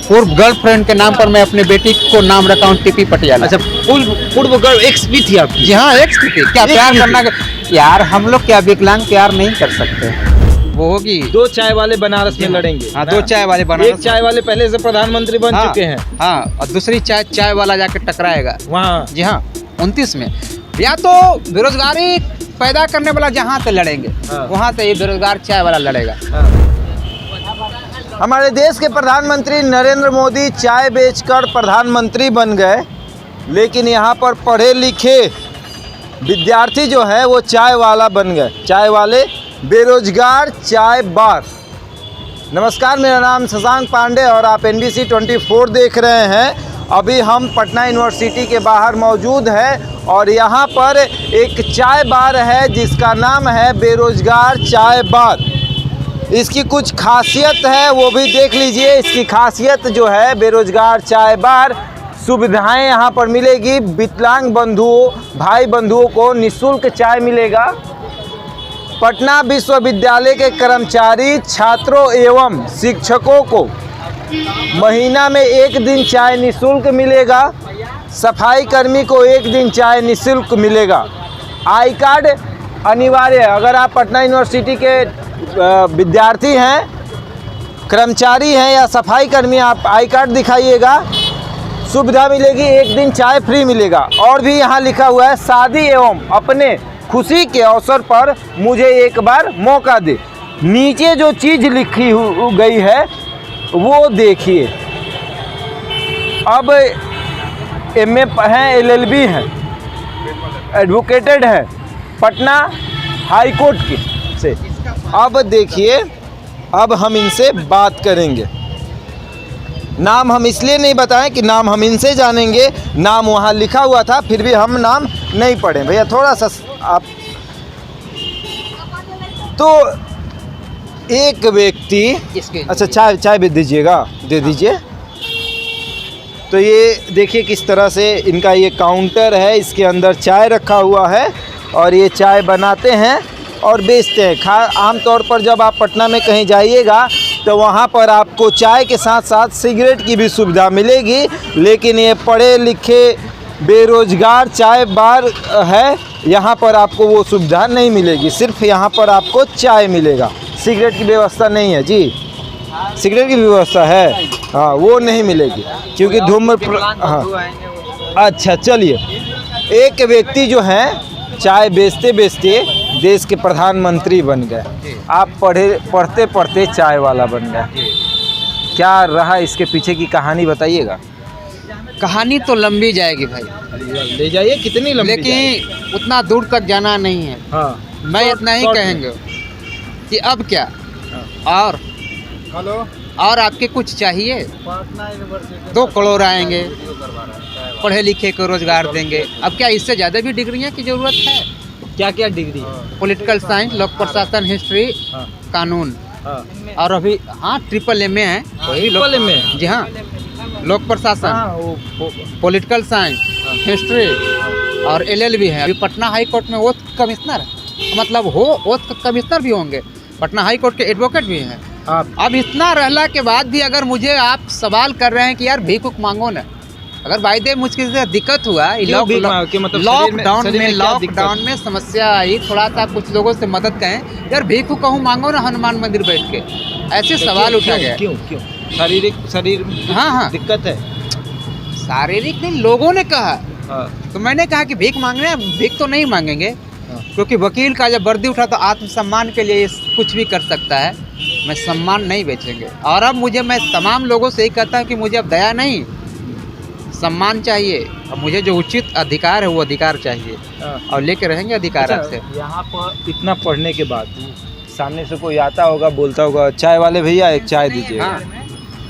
पूर्व गर्लफ्रेंड के नाम पर मैं अपनी बेटी को नाम रखा हूँ टीपी पटियाला। अच्छा, पूर्व गर्ल एक्स भी थी आपकी? जी हाँ, एक्स थी। क्या प्यार करना यार, हम लोग क्या विकलांग प्यार नहीं कर सकते? वो होगी। दो चाय वाले बनारस में लड़ेंगे। हाँ, दो चाय वाले बनारस। एक चाय वाले पहले से प्रधानमंत्री बन चुके हैं। हाँ, और दूसरी चाय वाला जाके टकराएगा वहाँ। जी हाँ, 29 में। या तो बेरोजगारी पैदा करने वाला जहाँ से लड़ेंगे, वहाँ से ये बेरोजगार चाय वाला लड़ेगा। हमारे देश के प्रधानमंत्री नरेंद्र मोदी चाय बेचकर प्रधानमंत्री बन गए, लेकिन यहाँ पर पढ़े लिखे विद्यार्थी जो है वो चाय वाला बन गए। चाय वाले, बेरोजगार चाय बार। नमस्कार, मेरा नाम शशांक पांडे और आप NBC 24 देख रहे हैं। अभी हम पटना यूनिवर्सिटी के बाहर मौजूद हैं और यहाँ पर एक चाय बार है जिसका नाम है बेरोजगार चाय बार। इसकी कुछ खासियत है वो भी देख लीजिए। इसकी खासियत जो है, बेरोजगार चाय बार, सुविधाएं यहाँ पर मिलेगी। विकलांग बंधुओं, भाई बंधुओं को निःशुल्क चाय मिलेगा। पटना विश्वविद्यालय के कर्मचारी, छात्रों एवं शिक्षकों को महीना में 1 दिन चाय निःशुल्क मिलेगा। सफाई कर्मी को 1 दिन चाय निःशुल्क मिलेगा। आई कार्ड अनिवार्य है। अगर आप पटना यूनिवर्सिटी के विद्यार्थी हैं, कर्मचारी हैं या सफाई कर्मी, आप आई कार्ड दिखाइएगा, सुविधा मिलेगी। 1 दिन चाय फ्री मिलेगा। और भी यहाँ लिखा हुआ है, शादी एवं अपने खुशी के अवसर पर मुझे एक बार मौका दे। नीचे जो चीज़ लिखी गई है वो देखिए। अब MA हैं, LLB हैं, एडवोकेटेड है पटना हाई कोर्ट की से। अब देखिए, अब हम इनसे बात करेंगे। नाम हम इसलिए नहीं बताएं कि नाम हम इनसे जानेंगे। नाम वहाँ लिखा हुआ था, फिर भी हम नाम नहीं पढ़े। भैया थोड़ा सा आप तो एक व्यक्ति, अच्छा चाय भी दीजिएगा, दे दीजिए। तो ये देखिए किस तरह से इनका ये काउंटर है, इसके अंदर चाय रखा हुआ है और ये चाय बनाते हैं और बेचते हैं। आमतौर पर जब आप पटना में कहीं जाइएगा तो वहाँ पर आपको चाय के साथ साथ सिगरेट की भी सुविधा मिलेगी, लेकिन ये पढ़े लिखे बेरोजगार चाय बार है, यहाँ पर आपको वो सुविधा नहीं मिलेगी। सिर्फ यहाँ पर आपको चाय मिलेगा, सिगरेट की व्यवस्था नहीं है जी। सिगरेट की व्यवस्था है, हाँ, वो नहीं मिलेगी क्योंकि हाँ। अच्छा, चलिए। एक व्यक्ति जो है चाय बेचते बेचते देश के प्रधानमंत्री बन गए। आप पढ़ते पढ़ते चाय वाला बन गए। क्या रहा इसके पीछे की कहानी बताइएगा। कहानी तो लंबी जाएगी भाई, ले जाइए। कितनी लंबी? लेकिन उतना दूर तक जाना नहीं है। हाँ, मैं इतना ही कहेंगे कि अब क्या और आपके कुछ चाहिए। 2 करोड़ आएंगे, पढ़े लिखे को रोजगार देंगे। अब क्या इससे ज़्यादा भी डिग्रियां की ज़रूरत है? क्या क्या डिग्री? पॉलिटिकल साइंस, लोक प्रशासन, हिस्ट्री, कानून। और अभी हाँ MA है, वही MA। जी हाँ, लोक प्रशासन, पॉलिटिकल साइंस, हिस्ट्री और LLB है। अभी पटना हाई कोर्ट में ओथ कमिश्नर, मतलब ओथ कमिश्नर भी होंगे। पटना हाई कोर्ट के एडवोकेट भी हैं। अब इतना रहला के बाद भी अगर मुझे आप सवाल कर रहे हैं कि यार भीख मांगो ना, अगर वायदे मुझकिल से दिक्कत हुआ, लॉकडाउन में समस्या आई, थोड़ा सा कुछ लोगों से मदद कहें, यार भीख कहूँ मांगो ना हनुमान मंदिर बैठ के, ऐसे सवाल उठा गया। क्यों शरीर हाँ दिक्कत है? शारीरिक नहीं, लोगों ने कहा। तो मैंने कहा कि भीख मांगना है, भीख तो नहीं मांगेंगे, क्योंकि वकील का जब वर्दी उठा तो आत्मसम्मान के लिए कुछ भी कर सकता है। मैं सम्मान नहीं बेचेंगे। और अब मैं तमाम लोगों से ही कहता हूँ कि मुझे अब दया नहीं, सम्मान चाहिए। अब मुझे जो उचित अधिकार है वो अधिकार चाहिए, और लेके रहेंगे अधिकार आपसे। यहाँ पर इतना पढ़ने के बाद सामने से कोई आता होगा, बोलता होगा, चाय वाले भैया एक चाय दीजिए। हाँ,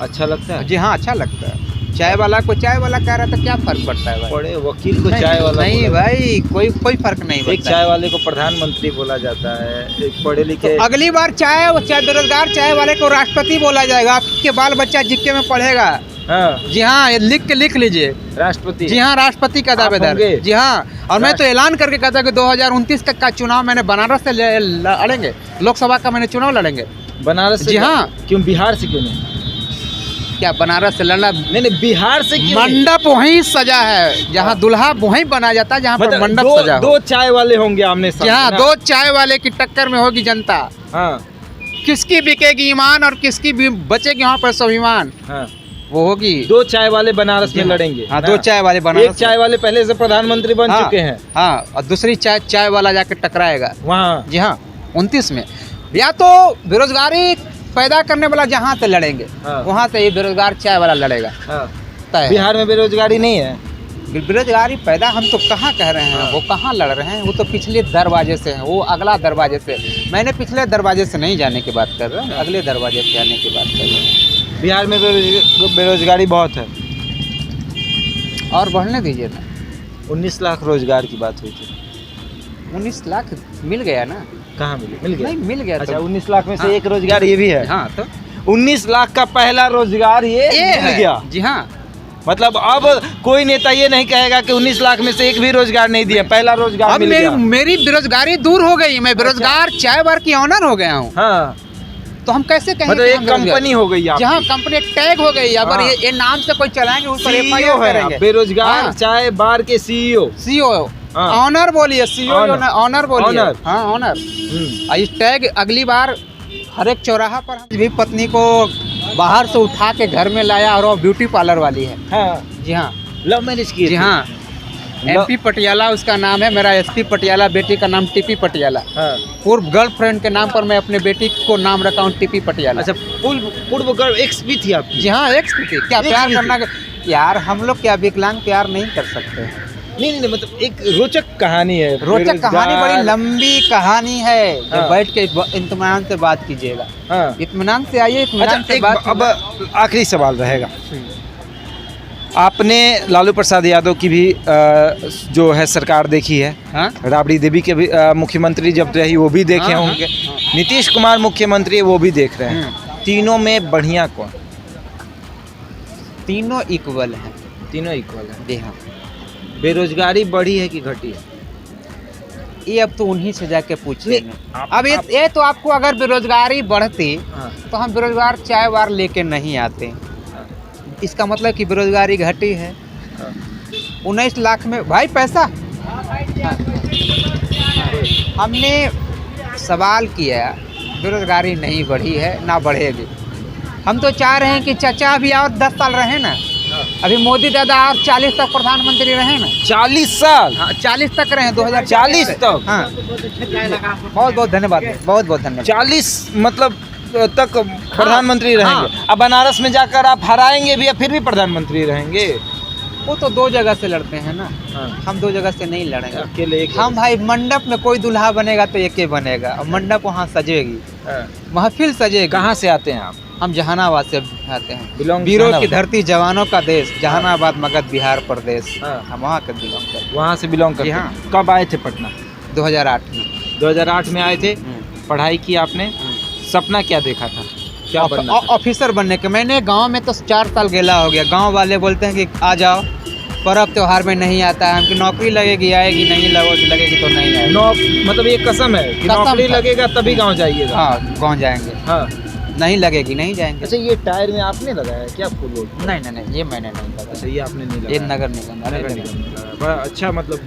अच्छा लगता है? जी हाँ, अच्छा लगता है। चाय वाला को चाय वाला कह रहा था, क्या फर्क पड़ता है भाई? पढ़े वकील को चाय वाला नहीं भाई, कोई फर्क नहीं। एक चाय वाले को प्रधानमंत्री बोला जाता है, एक पढ़े लिखे। तो अगली बार चाय बेरोजगार चाय वाले को राष्ट्रपति बोला जाएगा। आपके बाल बच्चा जिक्के में पढ़ेगा। हाँ जी हाँ, लिख लीजिए, राष्ट्रपति। जी हाँ, राष्ट्रपति का दावेदार। जी हाँ, और मैं तो ऐलान करके कहता कि 2029 का चुनाव मैंने बनारस से लड़ेंगे, लोकसभा का मैंने चुनाव लड़ेंगे बनारस से। जी हाँ। क्यों बिहार से क्यों नहीं? क्या बनारस से लड़ना? नहीं नहीं, बिहार से क्यों नहीं? मंडप वहीं सजा है जहाँ दुल्हा वहीं बना जाता है, जहाँ पर मतलब मंडप सजा हो। दो चाय वाले होंगे आमने सामने जहाँ ना? दो चाय वाले की टक्कर में होगी जनता, हाँ किसकी बिकेगी ईमान और किसकी भी बचेगी वहाँ पर स्वाभिमान, हाँ, वो होगी। दो चाय वाले बनारस में लड़ेंगे। हाँ, ना? दो चाय वाले एक बनारस। चाय वाले पहले से प्रधानमंत्री बन हाँ, चुके हैं हाँ, और दूसरी चाय वाला जाके टकराएगा। वहाँ। जी हाँ, 29 में। या तो बेरोजगारी पैदा करने वाला जहाँ से लड़ेंगे, हाँ। वहाँ से ये बेरोजगार चाय वाला लड़ेगा। हाँ। तय है। बिहार में बेरोजगारी नहीं है। बेरोजगारी पैदा हम तो कहाँ कह रहे हैं, वो कहाँ लड़ रहे हैं, वो तो पिछले दरवाजे से हैं, वो अगला दरवाजे से। मैंने पिछले दरवाजे से नहीं जाने की बात कर रहा हूँ, अगले दरवाजे से आने की बात कर रहा हूँ। बिहार में बेरोजगारी बहुत है। और बढ़ने दीजिए ना। 19 लाख रोजगार की बात हुई थी। 19 लाख मिल गया ना? कहाँ मिल गया? नहीं मिल गया। अच्छा, तो 19 लाख में से हाँ। एक रोजगार ये भी है। हाँ, तो 19 लाख का पहला रोजगार ये मिल है। गया। जी हाँ, मतलब अब कोई नेता ये नहीं कहेगा कि 19 लाख में से एक भी रोजगार नहीं दिया, पहला रोजगार अब मिल गया। मेरी बेरोजगारी दूर हो गई, मैं बेरोजगार चाय बार की ऑनर हो गया हूँ। हाँ, तो हम कैसे कहें मतलब कि एक हम बेरोजगार- कंपनी हो गई आपकी। जहाँ कंपनी एक टैग हो गई, अगर हाँ। ये नाम से कोई चलाएंगे उस पर CEO FIR है करेंगे। बेरोजगार हाँ। चाय बार के CEO। सीओ हाँ। ऑनर बोलिए, सीओ ऑनर बोलिए। ऑनर। हाँ, ऑनर। इस टैग अगली बार हर एक चौराहा पर हम भी पत्नी को बाहर से उठा के घर में लाया और वो ब्यूटी पार्लर वाली है। हाँ, जी हाँ, लव मैरिज की। जी हाँ। MP पटियाला उसका नाम है, मेरा SP पटियाला, बेटी का नाम TP पटियाला। हाँ। पूर्व गर्लफ्रेंड के नाम पर मैं अपने बेटी को नाम रखा हूँ TP पटियाला। अच्छा, पूर्व गर्ल एक्स भी थी आपकी? जी हाँ, एक्स थी। क्या एक प्यार भी करना, यार हम लोग क्या विकलांग प्यार नहीं कर सकते? नहीं, मतलब एक रोचक कहानी है। रोचक कहानी, बड़ी लंबी कहानी है। हाँ। जब बैठ के इत्मीनान से बात कीजिएगा। हाँ। इत्मीनान से आइए, इत्मीनान अच्छा, से एक बात। अब आखिरी सवाल रहेगा। आपने लालू प्रसाद यादव की भी जो है सरकार देखी है। हाँ? राबड़ी देवी के भी मुख्यमंत्री जब रही वो भी देखे हाँ, होंगे। हाँ। नीतीश कुमार मुख्यमंत्री है वो भी देख रहे हैं। तीनों में बढ़िया कौन? तीनों इक्वल हैं। तीनों इक्वल है। जी हाँ। बेरोजगारी बढ़ी है कि घटी है? ये अब तो उन्हीं से जाके पूछिए। नहीं, आप- अब ये तो आपको अगर बेरोजगारी बढ़ती हाँ। तो हम बेरोजगार चाय वार लेके नहीं आते। इसका मतलब कि बेरोजगारी घटी है। 19 लाख में भाई पैसा। हमने सवाल किया, बेरोजगारी नहीं बढ़ी है ना बढ़ेगी। हम तो चाह रहे हैं कि चाचा अभी और 10 साल रहे ना, अभी मोदी दादा और 40 तक प्रधानमंत्री रहे ना। 40 साल? हाँ, 40 तक रहे, 40 तक? हाँ। बहुत बहुत धन्यवाद, बहुत बहुत धन्यवाद। 40 मतलब तक प्रधानमंत्री रहेंगे। हाँ। अब बनारस में जाकर आप हराएंगे भी या फिर भी प्रधानमंत्री रहेंगे? वो तो दो जगह से लड़ते हैं ना, हाँ। हम दो जगह से नहीं लड़ेंगे। अकेले एक? हम भाई मंडप में कोई दूल्हा बनेगा तो एक ही बनेगा, और मंडप वहाँ सजेगी, हाँ। महफिल सजेगी। कहाँ से आते हैं आप? हम जहानाबाद से आते हैं। Belong वीरों की जहानाबाद। धरती, जवानों का देश, जहानाबाद मगध बिहार प्रदेश। हाँ। हम वहाँ के बिलोंग करते हैं। वहाँ से बिलोंग करते जी हैं। हाँ। कब आए थे पटना? 2008 में। 2008 में आए थे। पढ़ाई की आपने? हम्म। सपना क्या देखा था? क्या बनना था? ऑफिसर बनने के। मैंने गांव में तो 4 साल गेला हो गया। गांव वाले बोलते हैं कि आ जाओ, पर्व त्योहार में नहीं आता है, हमकी नौकरी लगेगी, आएगी नहीं लगेगी तो नहीं आएगी। मतलब ये कसम है कि कसम नौकरी था। लगेगा तभी गाँव जाइएगा? हाँ, गाँव जाएंगे। हाँ। नहीं लगेगी नहीं जाएंगे। अच्छा, ये टायर में आपने लगाया क्या फुल लोड? नहीं, ये मैंने नहीं लगा। अच्छा, ये आपने नहीं ये लगाया? नगर निगम नगर निगम ने लगाया। बड़ा अच्छा, मतलब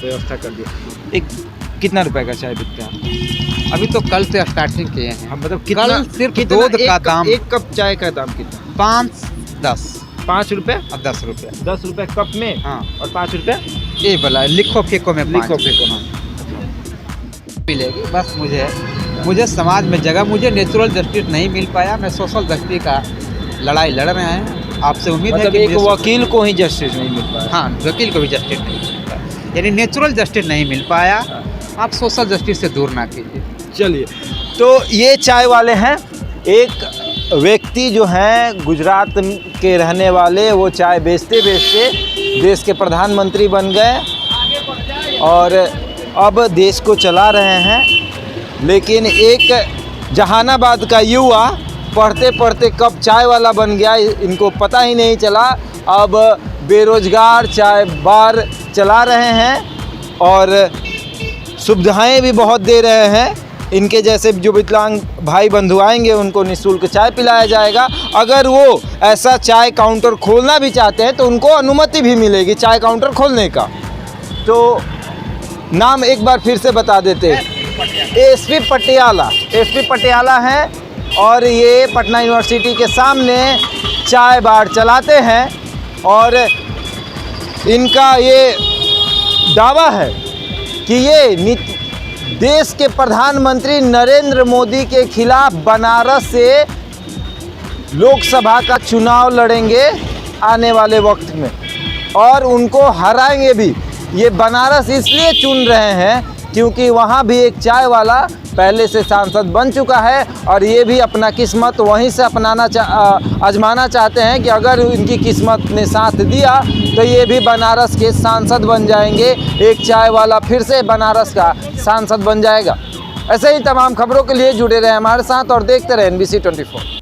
व्यवस्था कर दिया। एक कितना रुपए का चाय बिकता है? अभी तो कल से स्टार्टिंग किए हैं। हम मतलब कितना? कल सिर्फ कितना दूध का दाम एक कप चाय का दाम कितना? 5-10 5 रुपए? और 10 रुपये। 10 रुपए कप में? हाँ। और 5 रुपए ये बोला लिखो फेंको में 5। लिखो फेंको में। मिलेगी बस। मुझे समाज में जगह, मुझे नेचुरल जस्टिस नहीं मिल पाया। मैं सोशल जस्टिस का लड़ाई लड़ रहे हैं। आपसे उम्मीद है मतलब कि एक मुझे वकील को ही जस्टिस नहीं मिल पाया। हाँ, वकील को भी जस्टिस नहीं मिल पाया, यानी नेचुरल जस्टिस नहीं मिल पाया। आप सोशल जस्टिस से दूर ना कीजिए। चलिए, तो ये चाय वाले हैं। एक व्यक्ति जो हैं गुजरात के रहने वाले, वो चाय बेचते बेचते देश के प्रधानमंत्री बन गए और अब देश को चला रहे हैं। लेकिन एक जहानाबाद का युवा पढ़ते पढ़ते कब चाय वाला बन गया, इनको पता ही नहीं चला। अब बेरोजगार चाय बार चला रहे हैं और सुविधाएं भी बहुत दे रहे हैं। इनके जैसे जो विकलांग भाई बंधु आएंगे उनको निःशुल्क चाय पिलाया जाएगा। अगर वो ऐसा चाय काउंटर खोलना भी चाहते हैं तो उनको अनुमति भी मिलेगी चाय काउंटर खोलने का। तो नाम एक बार फिर से बता देते हैं, एसपी पटियाला हैं और ये पटना यूनिवर्सिटी के सामने चाय बार चलाते हैं और इनका ये दावा है कि ये देश के प्रधानमंत्री नरेंद्र मोदी के खिलाफ बनारस से लोकसभा का चुनाव लड़ेंगे आने वाले वक्त में और उनको हराएंगे भी। ये बनारस इसलिए चुन रहे हैं क्योंकि वहाँ भी एक चाय वाला पहले से सांसद बन चुका है और ये भी अपना किस्मत वहीं से आजमाना चाहते हैं कि अगर इनकी किस्मत ने साथ दिया तो ये भी बनारस के सांसद बन जाएंगे। एक चाय वाला फिर से बनारस का सांसद बन जाएगा। ऐसे ही तमाम खबरों के लिए जुड़े रहे हमारे साथ और देखते रहे NBC 24।